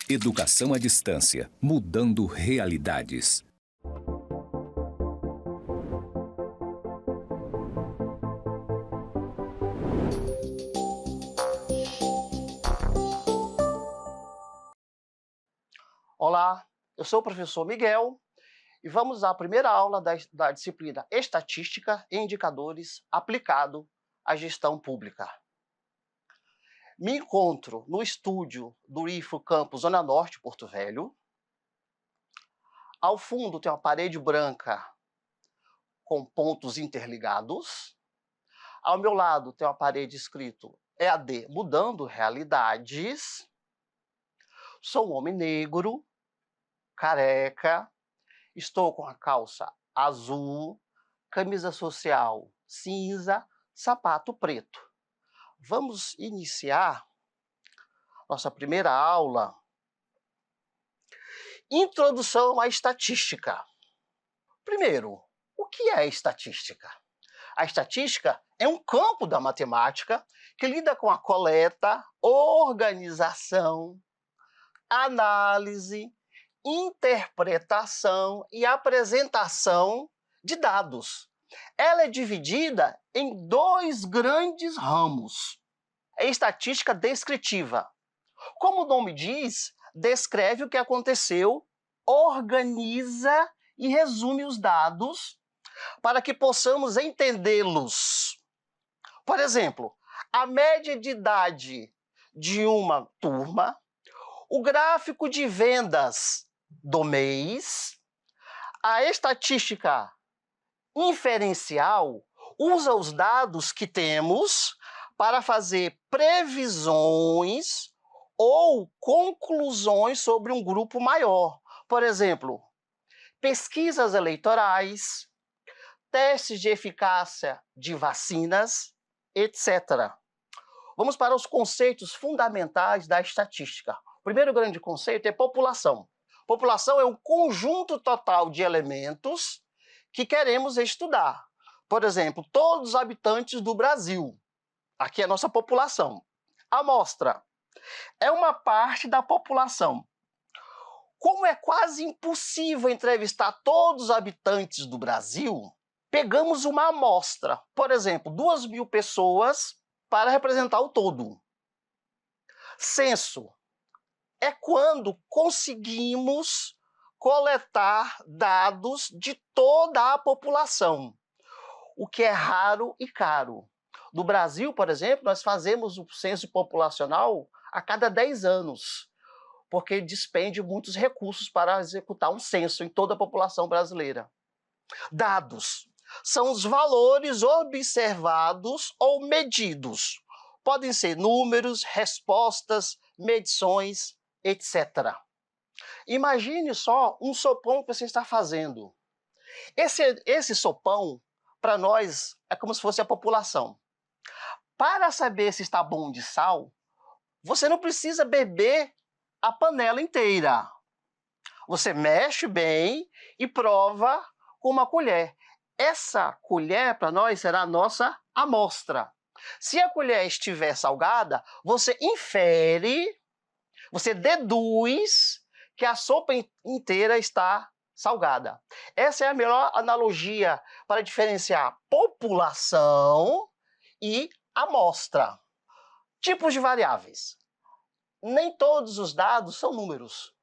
Educação à distância, mudando realidades. Olá, eu sou o professor Miguel e vamos à primeira aula da disciplina Estatística e Indicadores aplicado à gestão pública. Me encontro no estúdio do IFO Campus Zona Norte, Porto Velho. Ao fundo tem uma parede branca com pontos interligados. Ao meu lado tem uma parede escrito EAD Mudando Realidades. Sou um homem negro, careca, estou com a calça azul, camisa social cinza, sapato preto. Vamos iniciar nossa primeira aula. Introdução à estatística. Primeiro, o que é estatística? A estatística é um campo da matemática que lida com a coleta, organização, análise, interpretação e apresentação de dados. Ela é dividida em dois grandes ramos. É estatística descritiva. Como o nome diz, descreve o que aconteceu, organiza e resume os dados para que possamos entendê-los. Por exemplo, a média de idade de uma turma, o gráfico de vendas do mês. A estatística inferencial usa os dados que temos para fazer previsões ou conclusões sobre um grupo maior. Por exemplo, pesquisas eleitorais, testes de eficácia de vacinas, etc. Vamos para os conceitos fundamentais da estatística. O primeiro grande conceito é população. População é um conjunto total de elementos que queremos estudar. Por exemplo, todos os habitantes do Brasil. Aqui é a nossa população. Amostra é uma parte da população. Como é quase impossível entrevistar todos os habitantes do Brasil, pegamos uma amostra, por exemplo, 2.000 pessoas para representar o todo. Censo é quando conseguimos coletar dados de toda a população, o que é raro e caro. No Brasil, por exemplo, nós fazemos o censo populacional a cada 10 anos, porque despende muitos recursos para executar um censo em toda a população brasileira. Dados são os valores observados ou medidos. Podem ser números, respostas, medições, etc. Imagine só um sopão que você está fazendo. Esse sopão, para nós, é como se fosse a população. Para saber se está bom de sal, você não precisa beber a panela inteira. Você mexe bem e prova com uma colher. Essa colher, para nós, será a nossa amostra. Se a colher estiver salgada, você infere, você deduz que a sopa inteira está salgada. Essa é a melhor analogia para diferenciar população e amostra. Tipos de variáveis. Nem todos os dados são números.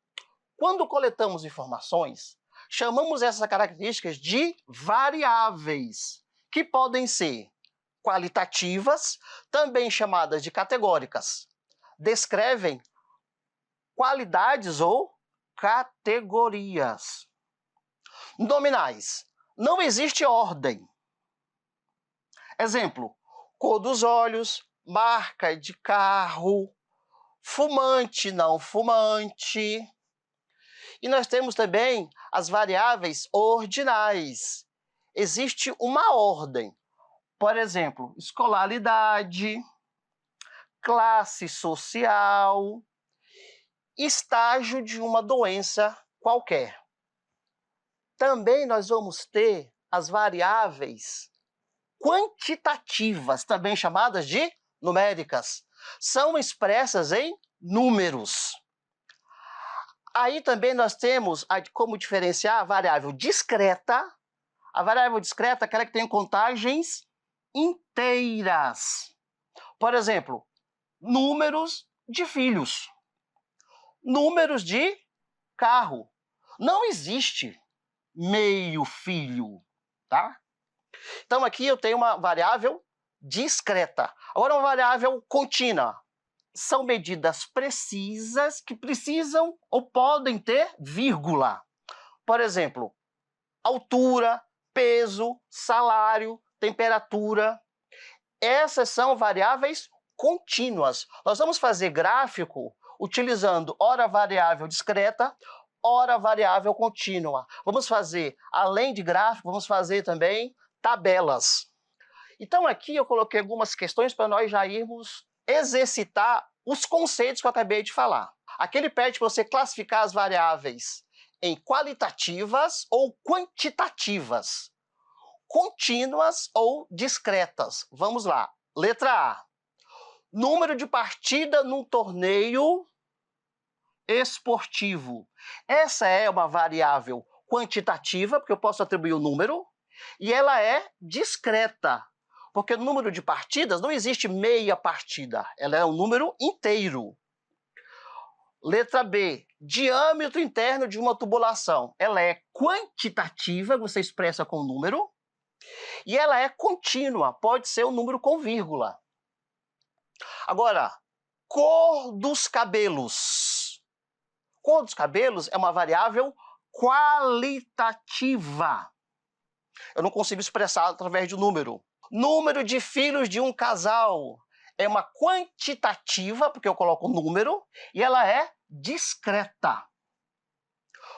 Quando coletamos informações, chamamos essas características de variáveis, que podem ser qualitativas, também chamadas de categóricas. Descrevem qualidades ou categorias. Nominais. Não existe ordem. Exemplo, cor dos olhos, marca de carro, fumante, não fumante. E nós temos também as variáveis ordinais. Existe uma ordem. Por exemplo, escolaridade, classe social, estágio de uma doença qualquer. Também nós vamos ter as variáveis quantitativas, também chamadas de numéricas. São expressas em números. Aí também nós temos como diferenciar a variável discreta. A variável discreta é aquela que tem contagens inteiras. Por exemplo, números de filhos, números de carro. Não existe meio filho, tá? Então aqui eu tenho uma variável discreta. Agora uma variável contínua. São medidas precisas que precisam ou podem ter vírgula. Por exemplo, altura, peso, salário, temperatura. Essas são variáveis contínuas. Nós vamos fazer gráfico utilizando ora variável discreta, ora variável contínua. Vamos fazer, além de gráfico, vamos fazer também tabelas. Então aqui eu coloquei algumas questões para nós já irmos exercitar os conceitos que eu acabei de falar. Aqui ele pede para você classificar as variáveis em qualitativas ou quantitativas, contínuas ou discretas. Vamos lá. Letra A. Número de partida num torneio esportivo. Essa é uma variável quantitativa, porque eu posso atribuir o número, e ela é discreta, porque no número de partidas não existe meia partida, ela é um número inteiro. Letra B, diâmetro interno de uma tubulação. Ela é quantitativa, você expressa com número, e ela é contínua, pode ser um número com vírgula. Agora, cor dos cabelos. Cor dos cabelos é uma variável qualitativa. Eu não consigo expressar através de número. Número de filhos de um casal é uma quantitativa, porque eu coloco número, e ela é discreta.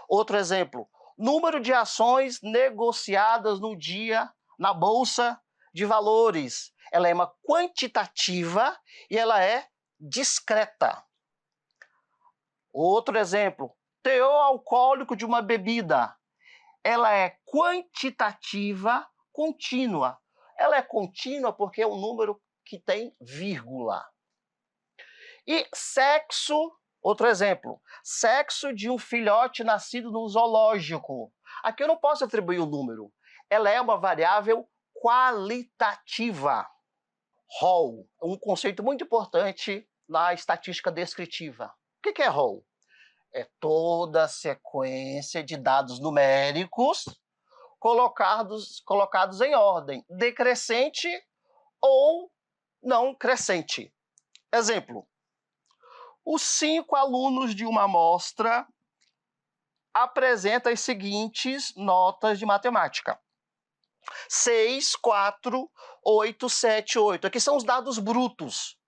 Outro exemplo, número de ações negociadas no dia na Bolsa de Valores. Ela é uma quantitativa e ela é discreta. Outro exemplo, teor alcoólico de uma bebida. Ela é quantitativa contínua. Ela é contínua porque é um número que tem vírgula. E sexo, outro exemplo, sexo de um filhote nascido no zoológico. Aqui eu não posso atribuir o número. Ela é uma variável qualitativa. Rol, um conceito muito importante na estatística descritiva. O que é rol? É toda a sequência de dados numéricos colocados em ordem decrescente ou não crescente. Exemplo, os 5 alunos de uma amostra apresentam as seguintes notas de matemática. 6, 4, 8, 7, 8. Aqui são os dados brutos.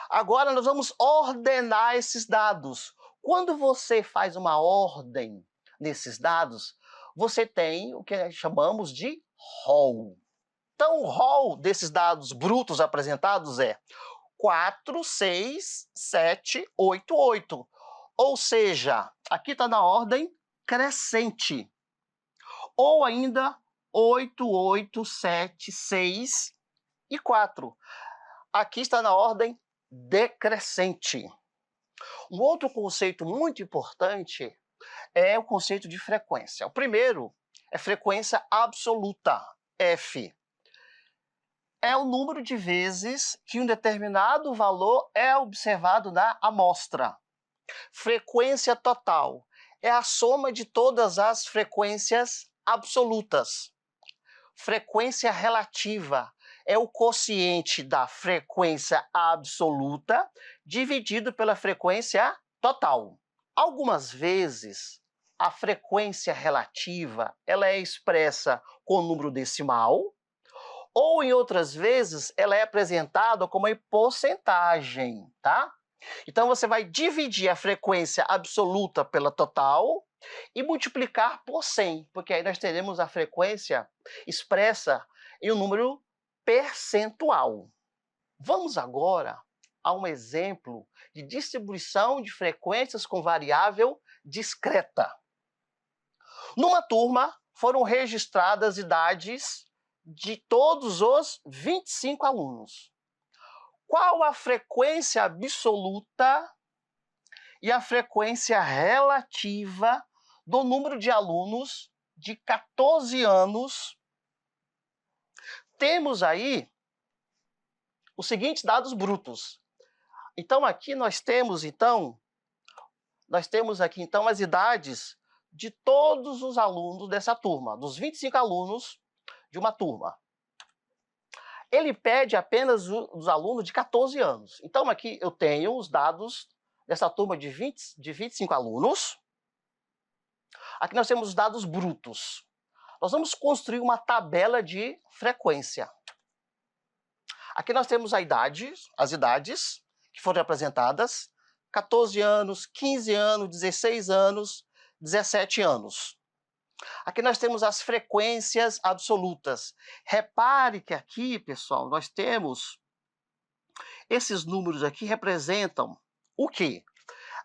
Agora nós vamos ordenar esses dados. Quando você faz uma ordem nesses dados, você tem o que chamamos de rol. Então, o rol desses dados brutos apresentados é 4, 6, 7, 8, 8. Ou seja, aqui está na ordem crescente. Ou ainda 8, 8, 7, 6 e 4. Aqui está na ordem decrescente. Um outro conceito muito importante é o conceito de frequência. O primeiro é frequência absoluta, F. É o número de vezes que um determinado valor é observado na amostra. Frequência total é a soma de todas as frequências absolutas. Frequência relativa é o quociente da frequência absoluta dividido pela frequência total. Algumas vezes, a frequência relativa ela é expressa com número decimal, ou em outras vezes ela é apresentada como em porcentagem, tá? Então você vai dividir a frequência absoluta pela total e multiplicar por 100, porque aí nós teremos a frequência expressa em um número percentual. Vamos agora a um exemplo de distribuição de frequências com variável discreta. Numa turma, foram registradas idades de todos os 25 alunos. Qual a frequência absoluta e a frequência relativa do número de alunos de 14 anos, temos aí os seguintes dados brutos. Então, aqui nós temos aqui as idades de todos os alunos dessa turma, dos 25 alunos de uma turma. Ele pede apenas os alunos de 14 anos. Então, aqui eu tenho os dados dessa turma de 25 alunos. Aqui nós temos os dados brutos. Nós vamos construir uma tabela de frequência. Aqui nós temos as idades que foram apresentadas: 14 anos, 15 anos, 16 anos, 17 anos. Aqui nós temos as frequências absolutas. Repare que aqui, pessoal, nós temos esses números aqui representam o quê?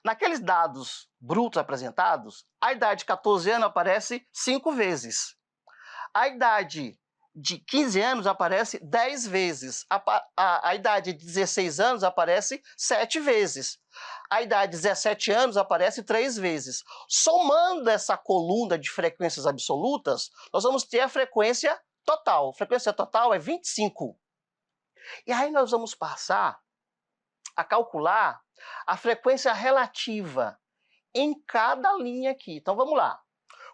Naqueles dados brutos apresentados, a idade de 14 anos aparece 5 vezes. A idade de 15 anos aparece 10 vezes. A idade de 16 anos aparece 7 vezes. A idade de 17 anos aparece 3 vezes. Somando essa coluna de frequências absolutas, nós vamos ter a frequência total. A frequência total é 25. E aí nós vamos passar a calcular a frequência relativa em cada linha aqui. Então vamos lá.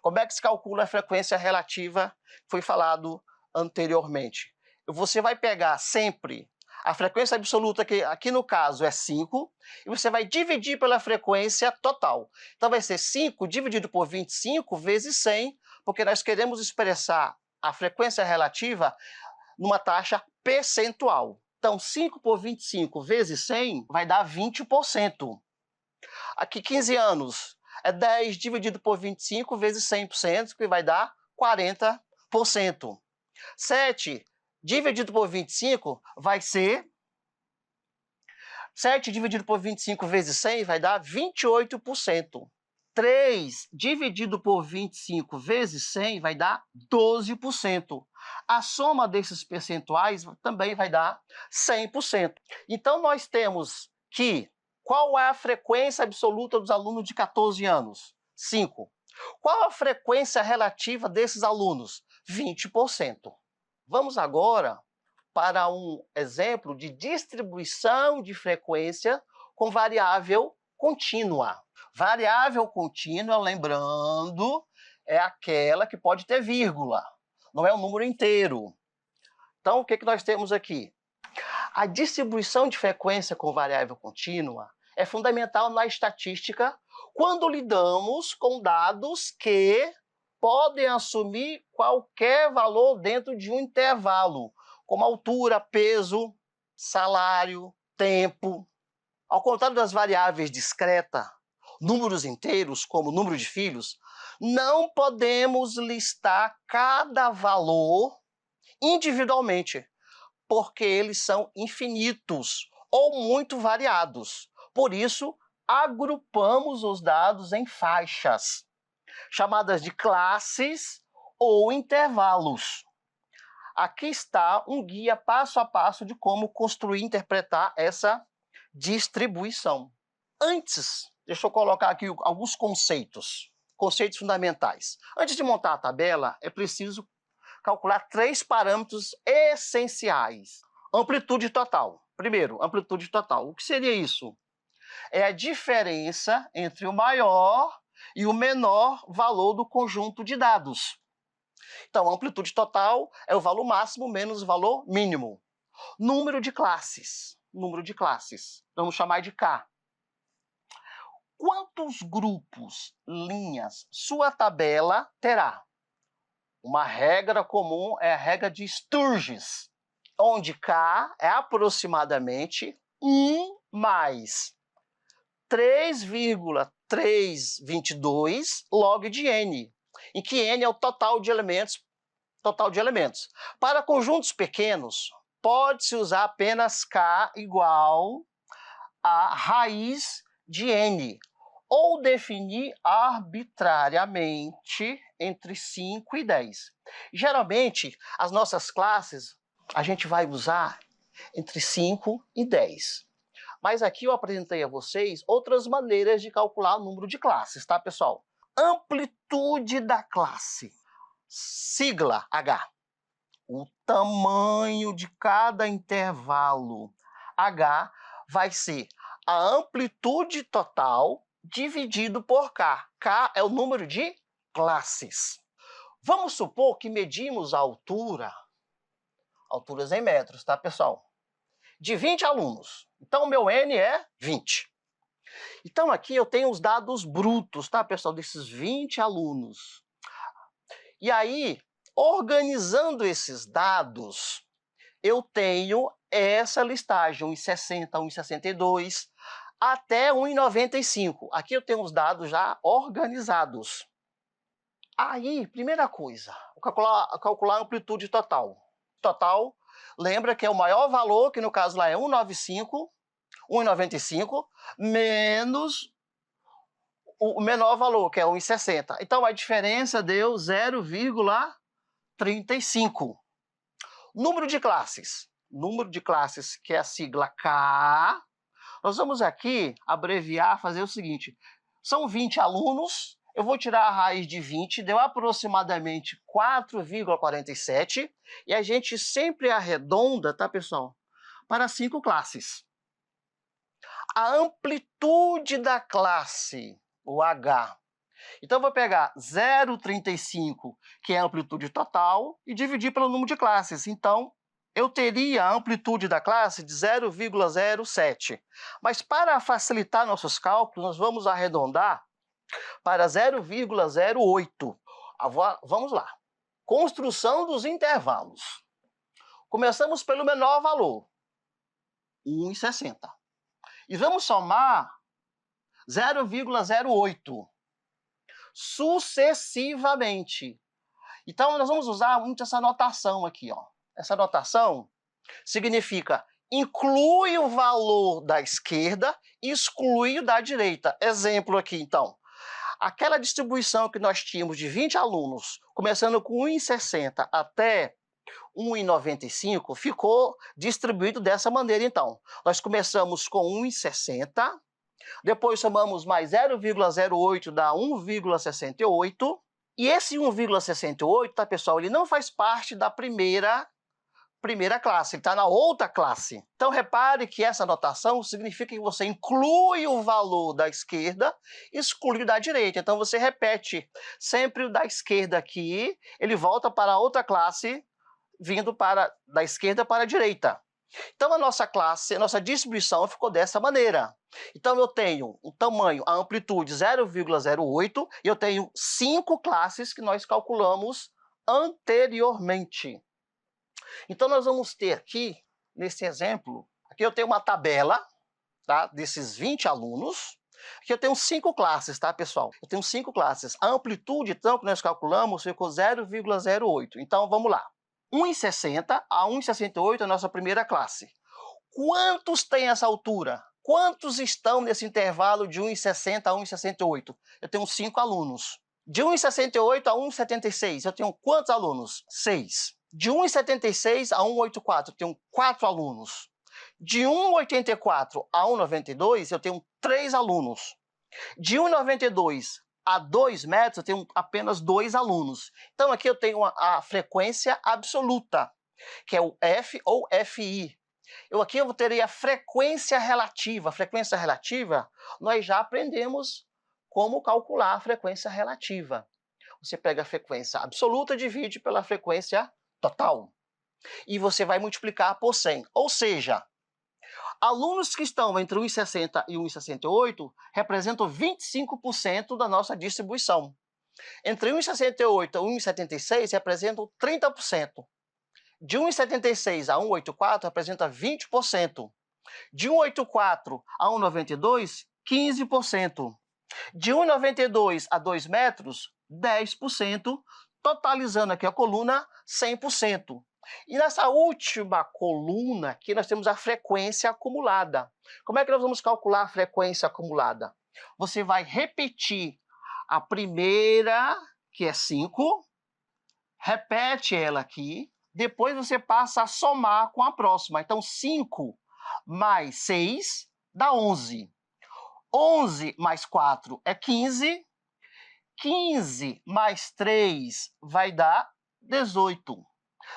Como é que se calcula a frequência relativa que foi falado anteriormente? Você vai pegar sempre a frequência absoluta, que aqui no caso é 5, e você vai dividir pela frequência total. Então vai ser 5 dividido por 25 vezes 100, porque nós queremos expressar a frequência relativa numa taxa percentual. Então 5 por 25 vezes 100 vai dar 20%. Aqui 15 anos é 10 dividido por 25 vezes 100%, que vai dar 40%. 7 dividido por 25 vai ser 7 dividido por 25 vezes 100 vai dar 28%. 3 dividido por 25 vezes 100 vai dar 12%. A soma desses percentuais também vai dar 100%. Então, nós temos que qual é a frequência absoluta dos alunos de 14 anos? 5. Qual a frequência relativa desses alunos? 20%. Vamos agora para um exemplo de distribuição de frequência com variável contínua. Variável contínua, lembrando, é aquela que pode ter vírgula, não é um número inteiro. Então, o que nós temos aqui? A distribuição de frequência com variável contínua é fundamental na estatística quando lidamos com dados que podem assumir qualquer valor dentro de um intervalo, como altura, peso, salário, tempo. Ao contrário das variáveis discretas, números inteiros, como o número de filhos, não podemos listar cada valor individualmente, porque eles são infinitos ou muito variados. Por isso, agrupamos os dados em faixas, chamadas de classes ou intervalos. Aqui está um guia passo a passo de como construir e interpretar essa distribuição. Antes, deixa eu colocar aqui alguns conceitos fundamentais. Antes de montar a tabela, é preciso calcular 3 parâmetros essenciais. Amplitude total. Primeiro, amplitude total. O que seria isso? É a diferença entre o maior e o menor valor do conjunto de dados. Então, a amplitude total é o valor máximo menos o valor mínimo. Número de classes. Vamos chamar de K. Quantos grupos, linhas, sua tabela terá? Uma regra comum é a regra de Sturges, onde K é aproximadamente 1 mais 3,322 log de N, em que N é o total de elementos. Para conjuntos pequenos, pode-se usar apenas K igual a raiz de N, ou definir arbitrariamente entre 5 e 10. Geralmente, as nossas classes, a gente vai usar entre 5 e 10. Mas aqui eu apresentei a vocês outras maneiras de calcular o número de classes, tá, pessoal? Amplitude da classe. Sigla H. O tamanho de cada intervalo H vai ser a amplitude total dividido por K. K é o número de classes. Vamos supor que medimos a alturas em metros, tá, pessoal? De 20 alunos. Então, o meu N é 20. Então, aqui eu tenho os dados brutos, tá, pessoal, desses 20 alunos. E aí, organizando esses dados, eu tenho essa listagem, 1,60, 1,62, até 1,95. Aqui eu tenho os dados já organizados. Aí, primeira coisa, calcular a amplitude total. Total, lembra que é o maior valor, que no caso lá é 1,95, menos o menor valor, que é 1,60. Então, a diferença deu 0,35. Número de classes. Número de classes, que é a sigla K. Nós vamos aqui abreviar, fazer o seguinte. São 20 alunos, eu vou tirar a raiz de 20, deu aproximadamente 4,47, e a gente sempre arredonda, tá, pessoal, para 5 classes. A amplitude da classe, o H. Então, eu vou pegar 0,35, que é a amplitude total, e dividir pelo número de classes. Então, eu teria a amplitude da classe de 0,07. Mas, para facilitar nossos cálculos, nós vamos arredondar para 0,08. Vamos lá. Construção dos intervalos. Começamos pelo menor valor, 1,60. E vamos somar 0,08. Sucessivamente. Então, nós vamos usar muito essa notação aqui, ó. Essa notação significa inclui o valor da esquerda e exclui o da direita. Exemplo aqui, então. Aquela distribuição que nós tínhamos de 20 alunos, começando com 1,60 até 1,95, ficou distribuído dessa maneira, então. Nós começamos com 1,60, depois somamos mais 0,08, dá 1,68. E esse 1,68, tá, pessoal, ele não faz parte da primeira classe, ele está na outra classe. Então, repare que essa notação significa que você inclui o valor da esquerda e exclui o da direita. Então, você repete sempre o da esquerda aqui, ele volta para a outra classe, vindo da esquerda para a direita. Então, a nossa classe, a nossa distribuição ficou dessa maneira. Então, eu tenho o tamanho, a amplitude 0,08, e eu tenho 5 classes que nós calculamos anteriormente. Então, nós vamos ter aqui, nesse exemplo, aqui eu tenho uma tabela, tá, desses 20 alunos. Aqui eu tenho 5 classes, tá, pessoal? Eu tenho 5 classes. A amplitude, então, que nós calculamos, ficou 0,08. Então, vamos lá. 1,60 a 1,68 é a nossa primeira classe. Quantos tem essa altura? Quantos estão nesse intervalo de 1,60 a 1,68? Eu tenho 5 alunos. De 1,68 a 1,76, eu tenho quantos alunos? 6. De 1,76 a 1,84, eu tenho 4 alunos. De 1,84 a 1,92, eu tenho 3 alunos. De 1,92 a 2 metros, eu tenho apenas 2 alunos. Então, aqui eu tenho a frequência absoluta, que é o F ou FI. Aqui eu teria a frequência relativa. A frequência relativa, nós já aprendemos como calcular a frequência relativa. Você pega a frequência absoluta, divide pela frequência total. E você vai multiplicar por 100. Ou seja, alunos que estão entre 1,60 e 1,68 representam 25% da nossa distribuição. Entre 1,68 e 1,76 representam 30%. De 1,76 a 1,84 representa 20%. De 1,84 a 1,92, 15%. De 1,92 a 2 metros, 10%, totalizando aqui a coluna 100%. E nessa última coluna aqui nós temos a frequência acumulada. Como é que nós vamos calcular a frequência acumulada? Você vai repetir a primeira, que é 5, repete ela aqui, depois você passa a somar com a próxima. Então, 5 mais 6 dá 11. 11 mais 4 é 15. 15 mais 3 vai dar 18.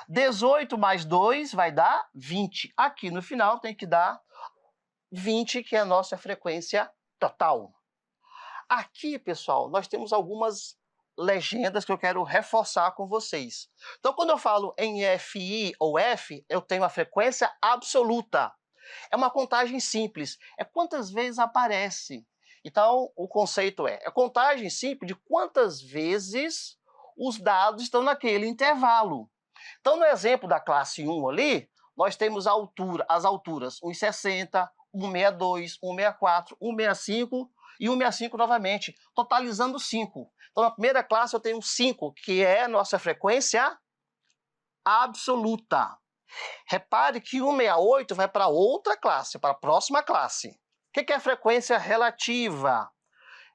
18 mais 2 vai dar 20. Aqui no final tem que dar 20, que é a nossa frequência total. Aqui, pessoal, nós temos algumas legendas que eu quero reforçar com vocês. Então, quando eu falo em FI ou F, eu tenho a frequência absoluta. É uma contagem simples, é quantas vezes aparece. Então, o conceito é contagem simples de quantas vezes os dados estão naquele intervalo. Então, no exemplo da classe 1 ali, nós temos as alturas 1,60, 1,62, 1,64, 1,65 e 1,65 novamente, totalizando 5. Então, na primeira classe eu tenho 5, que é a nossa frequência absoluta. Repare que 168 vai para outra classe, para a próxima classe. O que é a frequência relativa?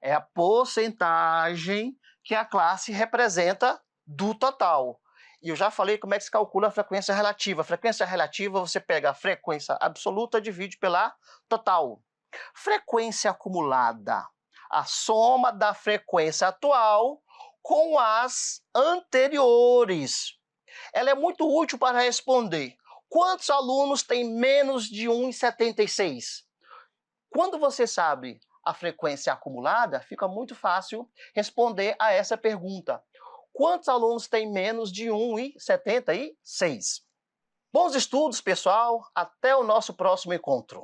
É a porcentagem que a classe representa do total. E eu já falei como é que se calcula a frequência relativa. A frequência relativa, você pega a frequência absoluta e divide pela total. Frequência acumulada, a soma da frequência atual com as anteriores. Ela é muito útil para responder: quantos alunos têm menos de 1,76? Quando você sabe a frequência acumulada, fica muito fácil responder a essa pergunta. Quantos alunos têm menos de 1,76? Bons estudos, pessoal. Até o nosso próximo encontro.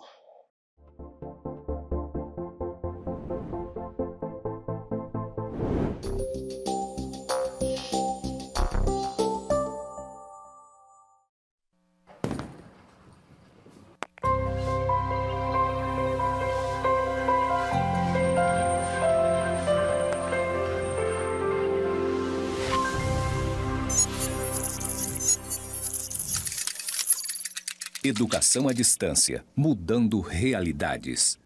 Educação à distância, mudando realidades.